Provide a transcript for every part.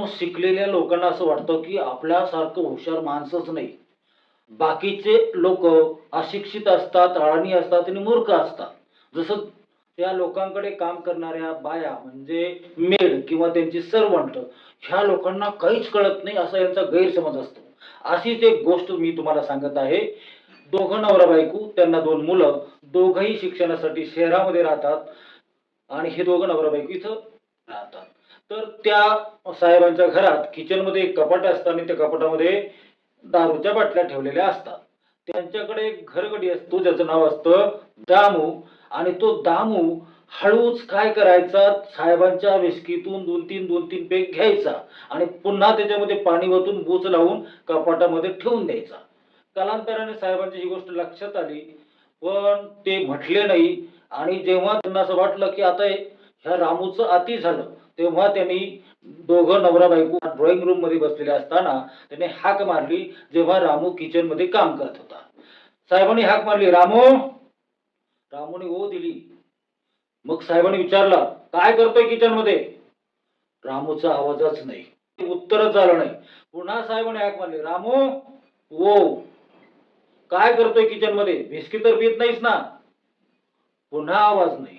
शिकलेल्या लोकांना असं वाटतं की आपल्यासारखं हुशार माणसंच नाही. बाकीचे लोक अशिक्षित असतात, अडाणी असतात आणि मूर्ख असतात. जसं त्या लोकांकडे काम करणाऱ्या बाया म्हणजे मेड किंवा त्यांची सर्वंट, ह्या लोकांना काहीच कळत नाही असा यांचा गैरसमज असतो. अशीच एक गोष्ट मी तुम्हाला सांगत आहे. दोघं नवरा बायको, त्यांना 2 मुलं, दोघंही शिक्षणासाठी शहरामध्ये राहतात आणि हे दोघं नवरा बायको इथं राहतात. तर त्या साहेबांच्या घरात किचनमध्ये एक कपाट असतं आणि त्या कपाटामध्ये दारूच्या बाटल्या ठेवलेल्या असतात. त्यांच्याकडे एक घरगडी असतो ज्याचं नाव असतं दामू. आणि तो दामू हळूच काय करायचा, साहेबांच्या विस्कीतून 2-3 पेग घ्यायचा आणि पुन्हा त्याच्यामध्ये पाणी ओतून बूच लावून कपाटामध्ये ठेवून द्यायचा. कालांतराने साहेबांची ही गोष्ट लक्षात आली, पण ते म्हटले नाही. आणि जेव्हा त्यांना असं वाटलं की आता ह्या रामूचं अति झालं, तेव्हा त्यांनी दोघं नवरा बायको ड्रॉइंग रूम मध्ये बसलेले असताना त्याने हाक मारली, जेव्हा रामू किचन मध्ये काम करत होता. साहेबांनी हाक मारली, रामू. रामूने ओ दिली. मग साहेबांनी विचारलं, काय करतोय किचन मध्ये? रामूचा आवाजच नाही, उत्तरच आलं नाही. पुन्हा साहेबांनी हाक मारली, रामू. ओ. काय करतोय किचन मध्ये? बिस्किट तर पीत नाहीस ना? पुन्हा आवाज नाही.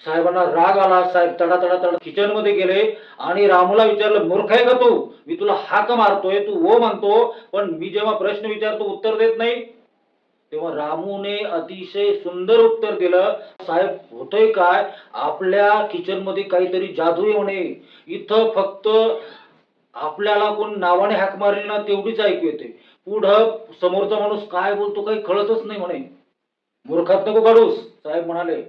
साहेबांना राग आला. साहेब तडा तडा तडा किचन मध्ये गेले आणि रामूला विचारलं, मूर्ख आहे का तू? मी तुला हाक मारतोय, तू ओ म्हणतो, पण मी जेव्हा प्रश्न विचारतो उत्तर देत नाही. तेव्हा रामूने अतिशय सुंदर उत्तर दिलं, साहेब होतंय काय, आपल्या किचन मध्ये काहीतरी जादू आहे म्हणे. इथं फक्त आपल्याला कोण नावाने हाक मारेल ना तेवढीच ऐकू येते. पुढं समोरचा माणूस काय बोलतो काही कळतच नाही म्हणे. मूर्खात नको काढूस, साहेब म्हणाले.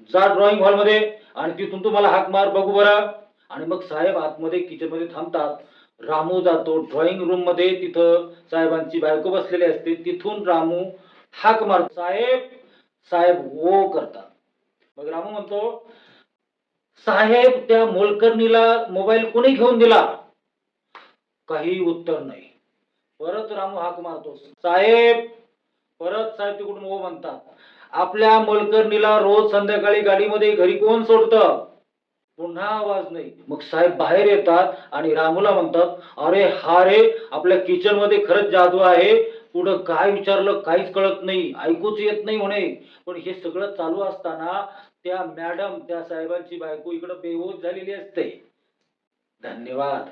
जा ड्रॉइंग हॉल मध्ये आणि तिथून तुम्हाला हाक मार बघू बरं. आणि मग साहेब आतमध्ये किचन मध्ये थांबतात. रामू जातो ड्रॉइंग रूम मध्ये, तिथं साहेबांची बायको बसलेली असते. तिथून रामू हाक मारतो, साहेब. साहेब ओ करतात. मग रामू म्हणतो, साहेब त्या मोलकरणीला मोबाईल कोणी घेऊन दिला? काही उत्तर नाही. परत रामू हाक मारतो, साहेब. परत साहेब तिकडून ओ म्हणतात. आपल्या मोलकरणीला रोज संध्याकाळी गाडीमध्ये घरी कोण सोडतं? पुन्हा आवाज नाही. मग साहेब बाहेर येतात आणि रामूला म्हणतात, अरे हा रे, आपल्या किचन मध्ये खरंच जादू आहे. पुढं काय विचारलं काहीच कळत नाही, ऐकूच येत नाही म्हणे. पण हे सगळं चालू असताना त्या मॅडम, त्या साहेबांची बायको इकडे बेहोश झालेली असते. धन्यवाद.